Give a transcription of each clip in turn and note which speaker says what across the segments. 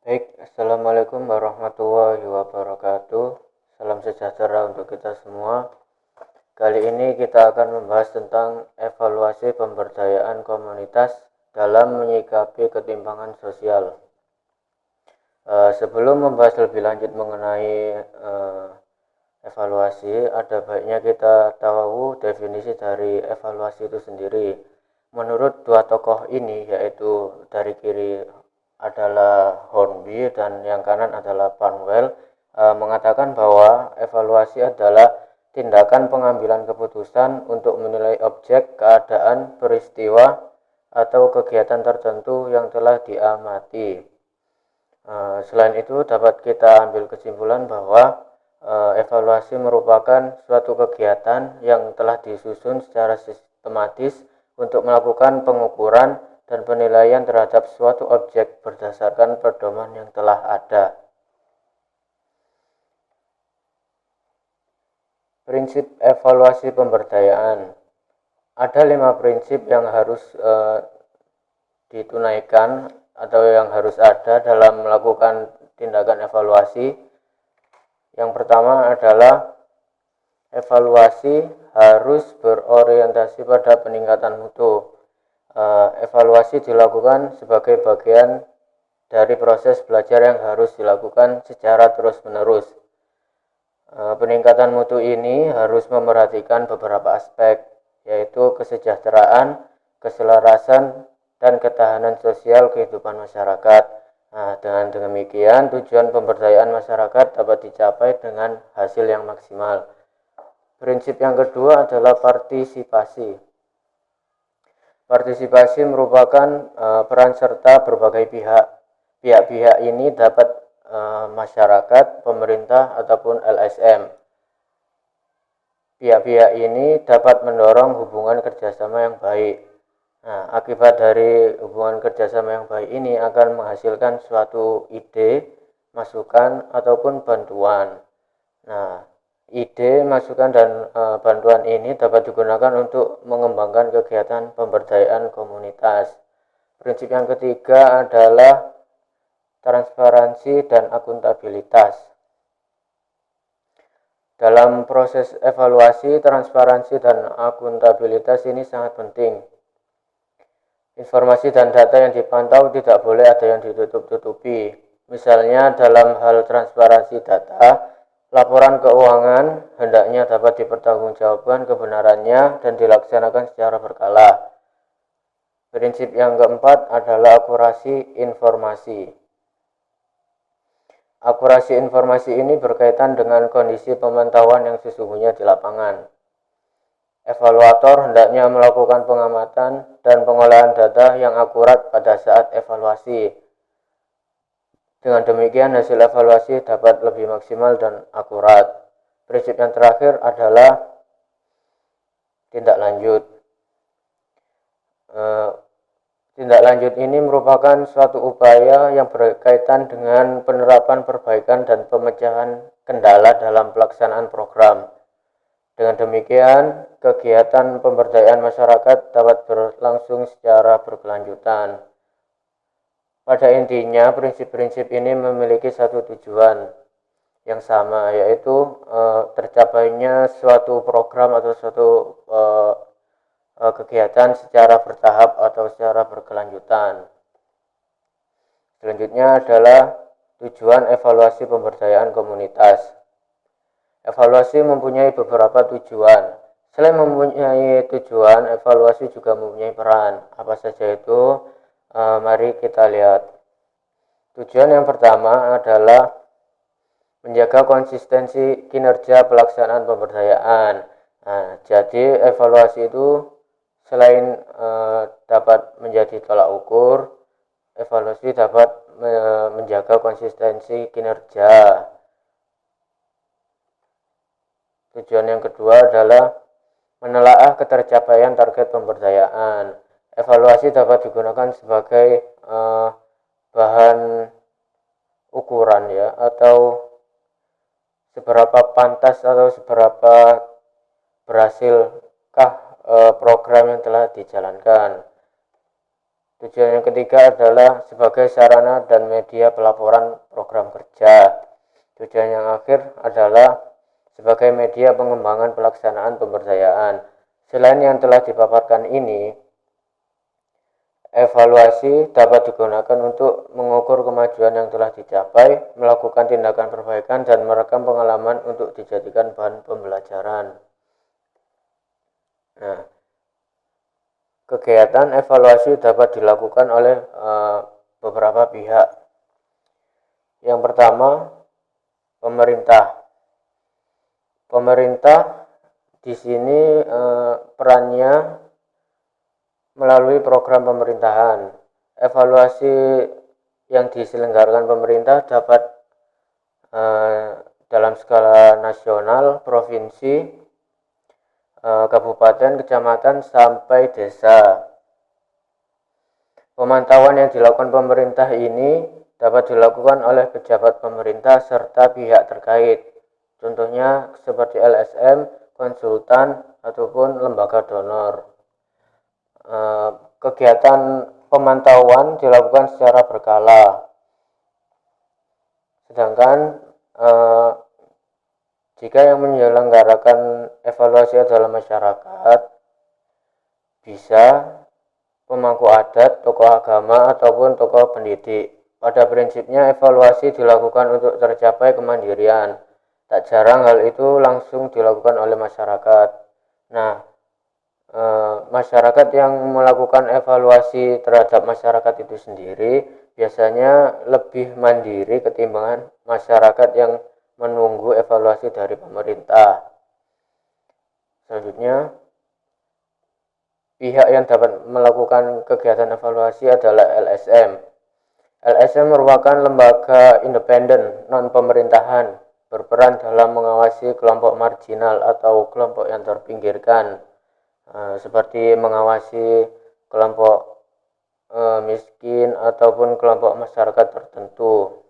Speaker 1: Baik, Assalamualaikum warahmatullahi wabarakatuh. Salam sejahtera untuk kita semua. Kali ini kita akan membahas tentang evaluasi pemberdayaan komunitas dalam menyikapi ketimpangan sosial. Sebelum membahas lebih lanjut mengenai evaluasi, ada baiknya kita tahu definisi dari evaluasi itu sendiri. Menurut dua tokoh ini, yaitu dari kiri adalah Hornby dan yang kanan adalah Panwell, mengatakan bahwa evaluasi adalah tindakan pengambilan keputusan untuk menilai objek, keadaan, peristiwa, atau kegiatan tertentu yang telah diamati. Selain itu, dapat kita ambil kesimpulan bahwa evaluasi merupakan suatu kegiatan yang telah disusun secara sistematis untuk melakukan pengukuran dan penilaian terhadap suatu objek berdasarkan pedoman yang telah ada. Prinsip evaluasi pemberdayaan. Ada 5 prinsip yang harus ditunaikan atau yang harus ada dalam melakukan tindakan evaluasi. Yang pertama adalah evaluasi harus berorientasi pada peningkatan mutu. Evaluasi dilakukan sebagai bagian dari proses belajar yang harus dilakukan secara terus-menerus. Peningkatan mutu ini harus memerhatikan beberapa aspek, yaitu kesejahteraan, keselarasan, dan ketahanan sosial kehidupan masyarakat. Dengan demikian, tujuan pemberdayaan masyarakat dapat dicapai dengan hasil yang maksimal. Prinsip yang kedua adalah partisipasi. Partisipasi merupakan peran serta berbagai pihak. Pihak-pihak ini dapat masyarakat, pemerintah, ataupun LSM. Pihak-pihak ini dapat mendorong hubungan kerjasama yang baik. Akibat dari hubungan kerjasama yang baik ini akan menghasilkan suatu ide, masukan, ataupun bantuan. Ide, masukan, dan bantuan ini dapat digunakan untuk mengembangkan kegiatan pemberdayaan komunitas. Prinsip yang ketiga adalah transparansi dan akuntabilitas. Dalam proses evaluasi, transparansi dan akuntabilitas ini sangat penting. Informasi dan data yang dipantau tidak boleh ada yang ditutup-tutupi. Misalnya dalam hal transparansi data, laporan keuangan hendaknya dapat dipertanggungjawabkan kebenarannya dan dilaksanakan secara berkala. Prinsip yang keempat adalah akurasi informasi. Akurasi informasi ini berkaitan dengan kondisi pemantauan yang sesungguhnya di lapangan. Evaluator hendaknya melakukan pengamatan dan pengolahan data yang akurat pada saat evaluasi. Dengan demikian, hasil evaluasi dapat lebih maksimal dan akurat. Prinsip yang terakhir adalah tindak lanjut. Tindak lanjut ini merupakan suatu upaya yang berkaitan dengan penerapan perbaikan dan pemecahan kendala dalam pelaksanaan program. Dengan demikian, kegiatan pemberdayaan masyarakat dapat berlangsung secara berkelanjutan. Pada intinya, prinsip-prinsip ini memiliki satu tujuan yang sama, yaitu tercapainya suatu program atau suatu kegiatan secara bertahap atau secara berkelanjutan. Selanjutnya adalah tujuan evaluasi pemberdayaan komunitas. Evaluasi mempunyai beberapa tujuan. Selain mempunyai tujuan, evaluasi juga mempunyai peran. Apa saja itu? Mari kita lihat. Tujuan yang pertama adalah menjaga konsistensi kinerja pelaksanaan pemberdayaan. Jadi evaluasi itu selain dapat menjadi tolak ukur, evaluasi dapat menjaga konsistensi kinerja. Tujuan yang kedua adalah menelaah ketercapaian target pemberdayaan. Evaluasi dapat digunakan sebagai bahan ukuran ya, atau seberapa pantas atau seberapa berhasilkah program yang telah dijalankan. Tujuan yang ketiga adalah sebagai sarana dan media pelaporan program kerja. Tujuan yang akhir adalah sebagai media pengembangan pelaksanaan pemberdayaan. Selain yang telah dipaparkan ini, evaluasi dapat digunakan untuk mengukur kemajuan yang telah dicapai, melakukan tindakan perbaikan, dan merekam pengalaman untuk dijadikan bahan pembelajaran. Nah, kegiatan evaluasi dapat dilakukan oleh beberapa pihak. Yang pertama, pemerintah. Pemerintah di sini perannya melalui program pemerintahan. Evaluasi yang diselenggarakan pemerintah dapat dalam skala nasional, provinsi, kabupaten, kecamatan, sampai desa. Pemantauan yang dilakukan pemerintah ini dapat dilakukan oleh pejabat pemerintah serta pihak terkait. Contohnya seperti LSM, konsultan, ataupun lembaga donor. Kegiatan pemantauan dilakukan secara berkala. Sedangkan jika yang menyelenggarakan evaluasi adalah masyarakat, bisa pemangku adat, tokoh agama, ataupun tokoh pendidik. Pada prinsipnya evaluasi dilakukan untuk tercapai kemandirian. Tak jarang hal itu langsung dilakukan oleh masyarakat. Nah, masyarakat yang melakukan evaluasi terhadap masyarakat itu sendiri biasanya lebih mandiri ketimbang masyarakat yang menunggu evaluasi dari pemerintah. Selanjutnya, pihak yang dapat melakukan kegiatan evaluasi adalah LSM. LSM merupakan lembaga independen non-pemerintahan berperan dalam mengawasi kelompok marginal atau kelompok yang terpinggirkan, seperti mengawasi kelompok miskin ataupun kelompok masyarakat tertentu.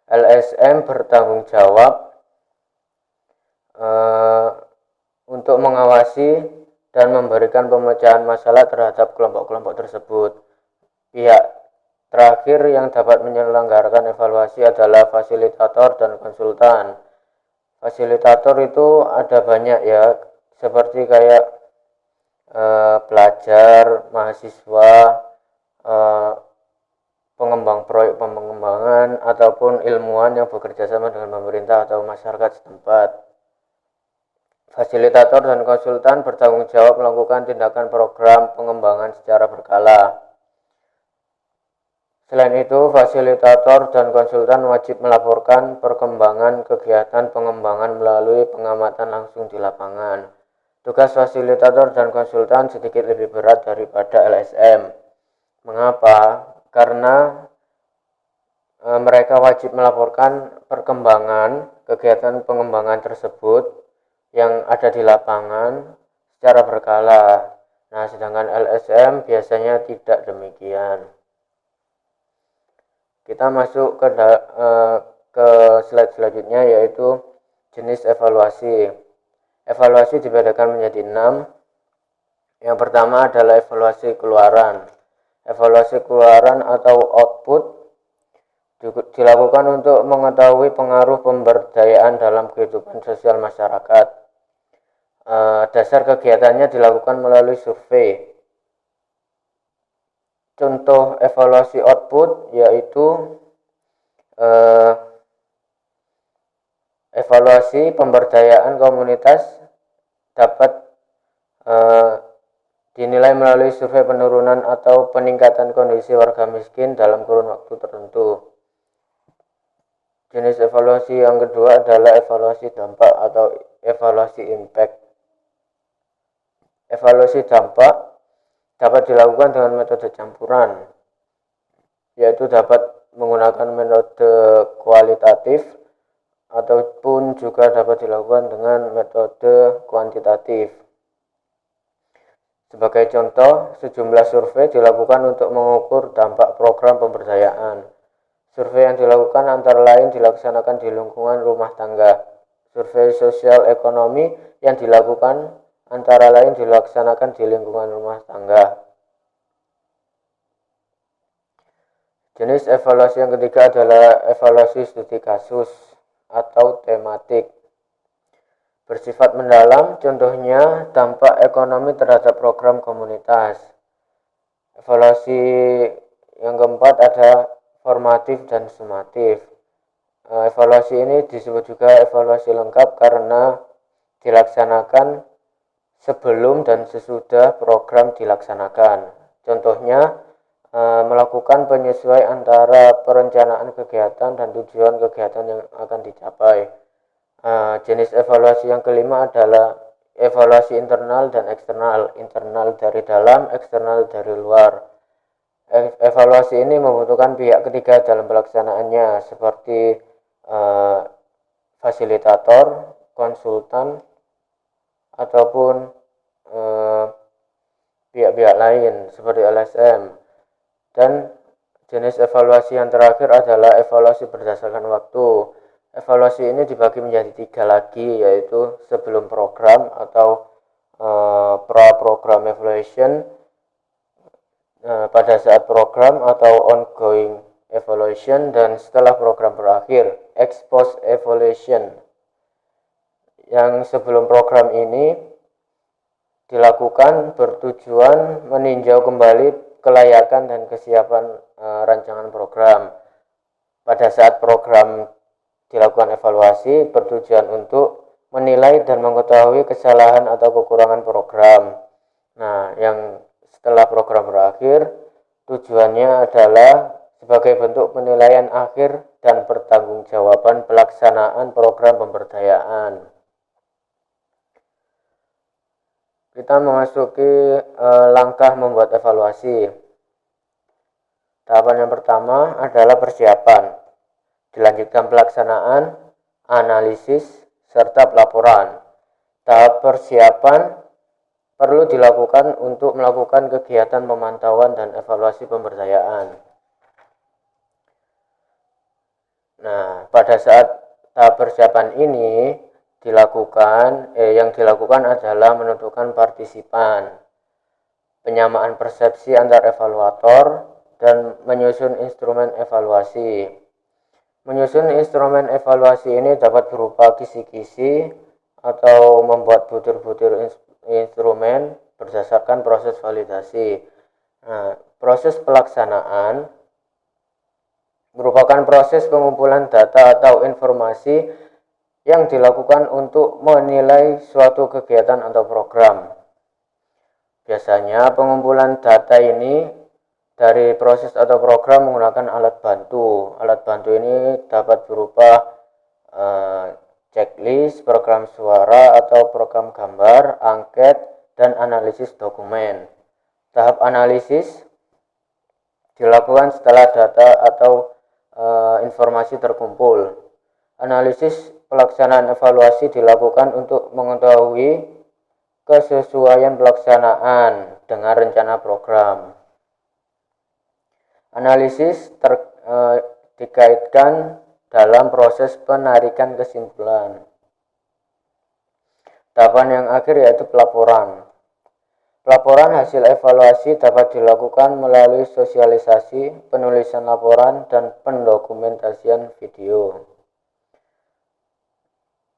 Speaker 1: LSM bertanggung jawab untuk mengawasi dan memberikan pemecahan masalah terhadap kelompok-kelompok tersebut. Pihak terakhir yang dapat menyelenggarakan evaluasi adalah fasilitator dan konsultan. Fasilitator itu ada banyak ya, seperti kayak pelajar, mahasiswa, pengembang proyek pengembangan, ataupun ilmuwan yang bekerja sama dengan pemerintah atau masyarakat setempat. Fasilitator dan konsultan bertanggung jawab melakukan tindakan program pengembangan secara berkala. Selain itu, fasilitator dan konsultan wajib melaporkan perkembangan kegiatan pengembangan melalui pengamatan langsung di lapangan. Tugas fasilitator dan konsultan sedikit lebih berat daripada LSM. Mengapa? Karena mereka wajib melaporkan perkembangan kegiatan pengembangan tersebut yang ada di lapangan secara berkala. Nah, sedangkan LSM biasanya tidak demikian. Kita masuk ke slide selanjutnya, yaitu jenis evaluasi. Evaluasi dibedakan menjadi 6. Yang pertama adalah evaluasi keluaran. Evaluasi keluaran atau output dilakukan untuk mengetahui pengaruh pemberdayaan dalam kehidupan sosial masyarakat. Dasar kegiatannya dilakukan melalui survei. Contoh evaluasi output yaitu evaluasi pemberdayaan komunitas dapat dinilai melalui survei penurunan atau peningkatan kondisi warga miskin dalam kurun waktu tertentu. Jenis evaluasi yang kedua adalah evaluasi dampak atau evaluasi impact. Evaluasi dampak dapat dilakukan dengan metode campuran, yaitu dapat menggunakan metode kualitatif ataupun juga dapat dilakukan dengan metode kuantitatif. Sebagai contoh, sejumlah survei dilakukan untuk mengukur dampak program pemberdayaan. Survei yang dilakukan antara lain dilaksanakan di lingkungan rumah tangga. Survei sosial ekonomi yang dilakukan antara lain dilaksanakan di lingkungan rumah tangga. Jenis evaluasi yang ketiga adalah evaluasi studi kasus atau tematik. Bersifat mendalam, contohnya dampak ekonomi terhadap program komunitas. Evaluasi yang keempat ada formatif dan sumatif. Evaluasi ini disebut juga evaluasi lengkap karena dilaksanakan sebelum dan sesudah program dilaksanakan. Contohnya, melakukan penyesuaian antara perencanaan kegiatan dan tujuan kegiatan yang akan dicapai. Jenis evaluasi yang kelima adalah evaluasi internal dan eksternal. Internal dari dalam, eksternal dari luar. Evaluasi ini membutuhkan pihak ketiga dalam pelaksanaannya, seperti fasilitator, konsultan, ataupun pihak-pihak lain seperti LSM. Dan jenis evaluasi yang terakhir adalah evaluasi berdasarkan waktu. Evaluasi ini dibagi menjadi 3 lagi, yaitu sebelum program atau pra-program evaluation, pada saat program atau ongoing evaluation, dan setelah program berakhir, ex post evaluation. Yang sebelum program ini dilakukan bertujuan meninjau kembali kelayakan dan kesiapan rancangan program. Pada saat program dilakukan evaluasi bertujuan untuk menilai dan mengetahui kesalahan atau kekurangan program. Nah, yang setelah program berakhir, tujuannya adalah sebagai bentuk penilaian akhir dan pertanggungjawaban pelaksanaan program pemberdayaan. Kita memasuki langkah membuat evaluasi. Tahapan yang pertama adalah persiapan. Dilanjutkan pelaksanaan, analisis, serta pelaporan. Tahap persiapan perlu dilakukan untuk melakukan kegiatan pemantauan dan evaluasi pemberdayaan. Nah, pada saat tahap persiapan ini yang dilakukan adalah menentukan partisipan, penyamaan persepsi antar evaluator, dan menyusun instrumen evaluasi. Menyusun instrumen evaluasi ini dapat berupa kisi-kisi atau membuat butir-butir instrumen berdasarkan proses validasi. Nah, proses pelaksanaan merupakan proses pengumpulan data atau informasi yang dilakukan untuk menilai suatu kegiatan atau program. Biasanya pengumpulan data ini dari proses atau program menggunakan alat bantu. Alat bantu ini dapat berupa checklist, program suara atau program gambar, angket, dan analisis dokumen. Tahap analisis dilakukan setelah data atau informasi terkumpul. Analisis pelaksanaan evaluasi dilakukan untuk mengetahui kesesuaian pelaksanaan dengan rencana program. Analisis dikaitkan dalam proses penarikan kesimpulan. Tahapan yang akhir yaitu pelaporan. Pelaporan hasil evaluasi dapat dilakukan melalui sosialisasi, penulisan laporan, dan pendokumentasian video.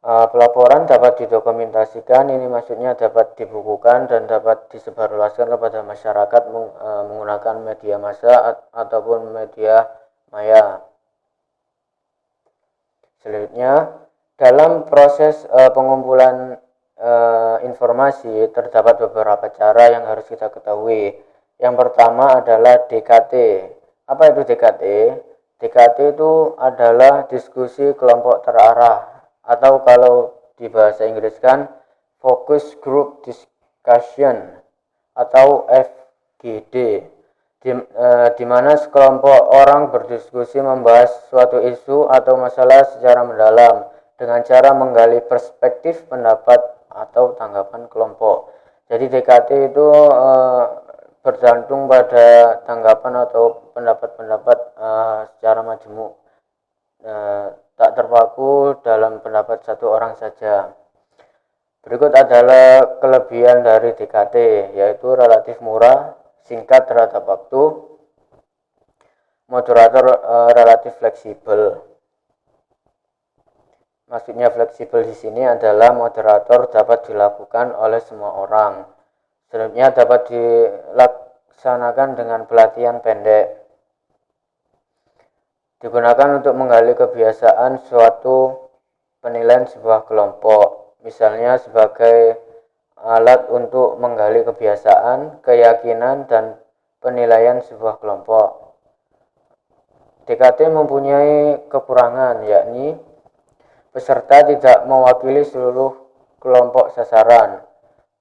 Speaker 1: Pelaporan dapat didokumentasikan, ini maksudnya dapat dibukukan dan dapat disebarluaskan kepada masyarakat menggunakan media massa ataupun media maya. Selanjutnya, dalam proses pengumpulan informasi terdapat beberapa cara yang harus kita ketahui. Yang pertama adalah DKT. Apa itu DKT? DKT itu adalah diskusi kelompok terarah, atau kalau di bahasa Inggris kan Focus Group Discussion atau FGD, di mana sekelompok orang berdiskusi membahas suatu isu atau masalah secara mendalam dengan cara menggali perspektif, pendapat, atau tanggapan kelompok. Jadi DKT itu bergantung pada tanggapan atau pendapat-pendapat secara majemuk, tak terpaku dalam pendapat satu orang saja. Berikut adalah kelebihan dari DKT, yaitu relatif murah, singkat terhadap waktu, moderator relatif fleksibel. Maksudnya fleksibel di sini adalah moderator dapat dilakukan oleh semua orang. Selanjutnya dapat dilaksanakan dengan pelatihan pendek. Digunakan untuk menggali kebiasaan suatu penilaian sebuah kelompok. Misalnya sebagai alat untuk menggali kebiasaan, keyakinan, dan penilaian sebuah kelompok. DKT mempunyai kekurangan, yakni peserta tidak mewakili seluruh kelompok sasaran.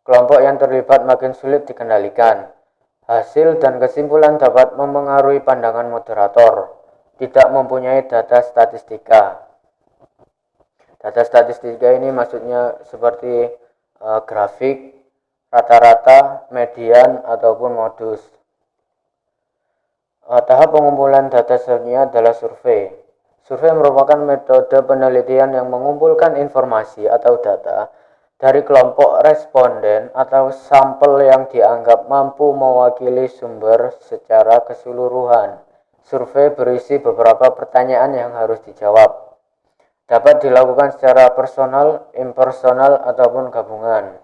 Speaker 1: Kelompok yang terlibat makin sulit dikendalikan. Hasil dan kesimpulan dapat memengaruhi pandangan moderator. Tidak mempunyai data statistika. Data statistika ini maksudnya seperti grafik, rata-rata, median, ataupun modus. Tahap pengumpulan data selanjutnya adalah survei. Survei merupakan metode penelitian yang mengumpulkan informasi atau data dari kelompok responden atau sampel yang dianggap mampu mewakili sumber secara keseluruhan. Survei berisi beberapa pertanyaan yang harus dijawab. Dapat dilakukan secara personal, impersonal, ataupun gabungan.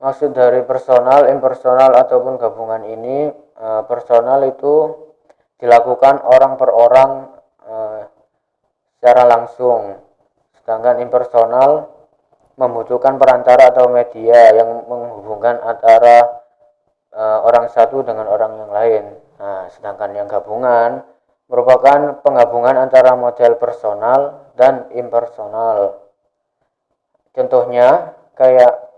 Speaker 1: Maksud dari personal, impersonal, ataupun gabungan ini, personal itu dilakukan orang per orang secara langsung, sedangkan impersonal membutuhkan perantara atau media yang menghubungkan antara orang satu dengan orang yang lain. Nah, sedangkan yang gabungan merupakan penggabungan antara model personal dan impersonal. Contohnya kayak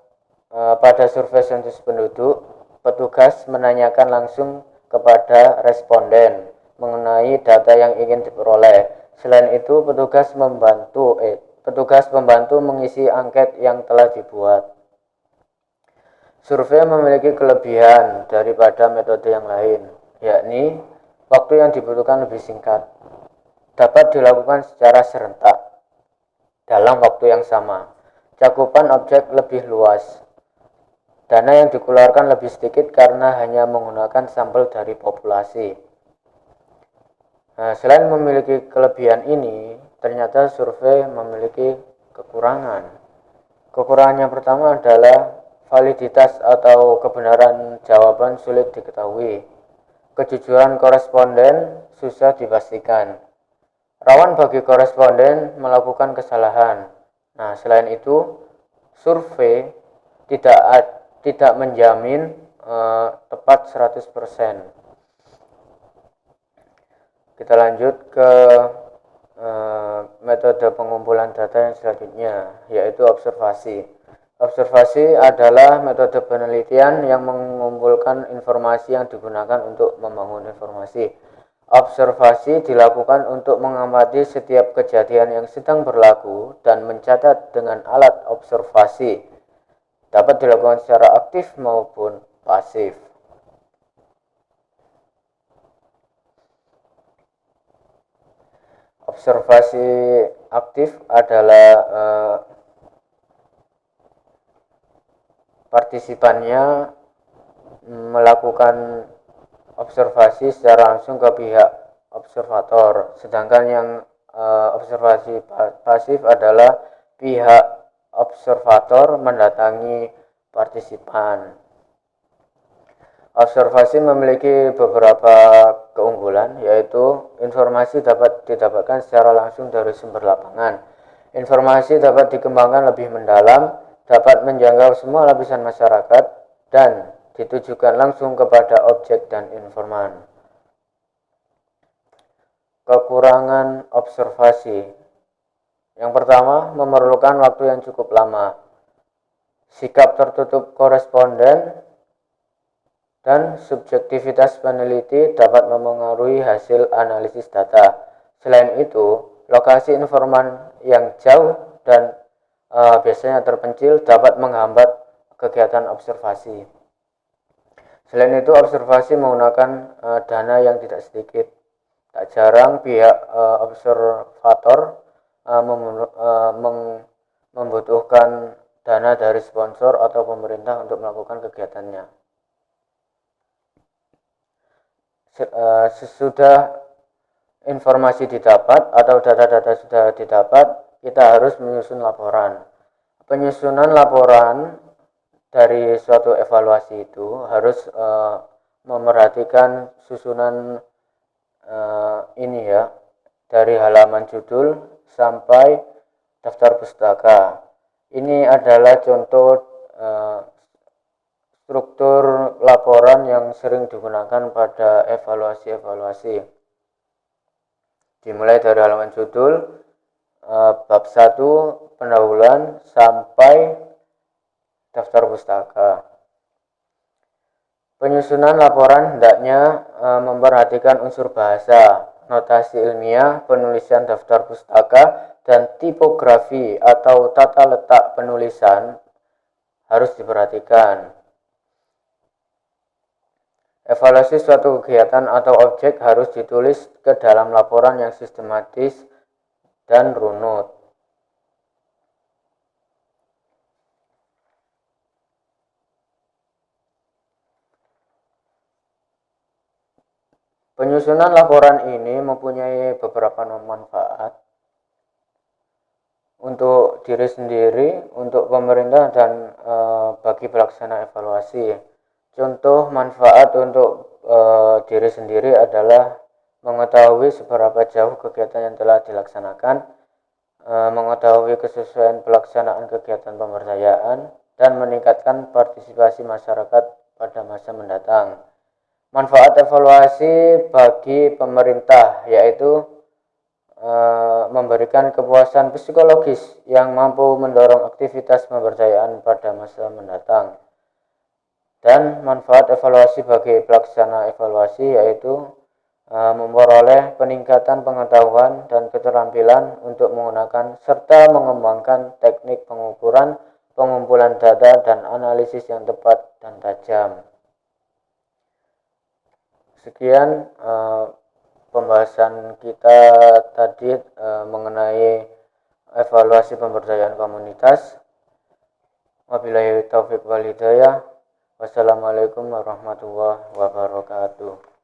Speaker 1: pada survei sensus penduduk, petugas menanyakan langsung kepada responden mengenai data yang ingin diperoleh. Selain itu, petugas membantu mengisi angket yang telah dibuat. Survei memiliki kelebihan daripada metode yang lain, yakni waktu yang dibutuhkan lebih singkat. Dapat dilakukan secara serentak dalam waktu yang sama. Cakupan objek lebih luas. Dana yang dikeluarkan lebih sedikit karena hanya menggunakan sampel dari populasi. Nah, selain memiliki kelebihan ini, ternyata survei memiliki kekurangan. Kekurangan yang pertama adalah validitas atau kebenaran jawaban sulit diketahui. Kejujuran koresponden susah dipastikan. Rawan bagi koresponden melakukan kesalahan. Nah, selain itu, survei tidak menjamin tepat 100%. Kita lanjut ke metode pengumpulan data yang selanjutnya, yaitu observasi. Observasi adalah metode penelitian yang mengumpulkan informasi yang digunakan untuk membangun informasi. Observasi dilakukan untuk mengamati setiap kejadian yang sedang berlaku dan mencatat dengan alat observasi. Dapat dilakukan secara aktif maupun pasif. Observasi aktif adalah partisipannya melakukan observasi secara langsung ke pihak observator, sedangkan yang observasi pasif adalah pihak observator mendatangi partisipan. Observasi memiliki beberapa keunggulan, yaitu informasi dapat didapatkan secara langsung dari sumber lapangan. Informasi dapat dikembangkan lebih mendalam, dapat menjangkau semua lapisan masyarakat, dan ditujukan langsung kepada objek dan informan. Kekurangan observasi. Yang pertama, memerlukan waktu yang cukup lama. Sikap tertutup koresponden dan subjektivitas peneliti dapat memengaruhi hasil analisis data. Selain itu, lokasi informan yang jauh dan biasanya terpencil dapat menghambat kegiatan observasi. Selain itu, observasi menggunakan dana yang tidak sedikit. Tak jarang pihak observator membutuhkan dana dari sponsor atau pemerintah untuk melakukan kegiatannya. Sesudah informasi didapat atau data-data sudah didapat, kita harus menyusun laporan. Penyusunan laporan dari suatu evaluasi itu harus memerhatikan susunan ini ya, dari halaman judul sampai daftar pustaka. Ini adalah contoh struktur laporan yang sering digunakan pada evaluasi-evaluasi. Dimulai dari halaman judul, bab 1 pendahuluan sampai daftar pustaka. Penyusunan laporan hendaknya memperhatikan unsur bahasa, notasi ilmiah, penulisan daftar pustaka, dan tipografi atau tata letak penulisan harus diperhatikan. Evaluasi suatu kegiatan atau objek harus ditulis ke dalam laporan yang sistematis dan runut. Penyusunan laporan ini mempunyai beberapa manfaat untuk diri sendiri, untuk pemerintah, dan bagi pelaksana evaluasi. Contoh manfaat untuk diri sendiri adalah mengetahui seberapa jauh kegiatan yang telah dilaksanakan, mengetahui kesesuaian pelaksanaan kegiatan pemberdayaan, dan meningkatkan partisipasi masyarakat pada masa mendatang. Manfaat evaluasi bagi pemerintah yaitu memberikan kepuasan psikologis yang mampu mendorong aktivitas pemberdayaan pada masa mendatang. Dan manfaat evaluasi bagi pelaksana evaluasi yaitu memperoleh peningkatan pengetahuan dan keterampilan untuk menggunakan serta mengembangkan teknik pengukuran, pengumpulan data, dan analisis yang tepat dan tajam. Sekian pembahasan kita tadi mengenai evaluasi pemberdayaan komunitas. Wabillahi taufiq wal hidayah. Wassalamualaikum warahmatullahi wabarakatuh.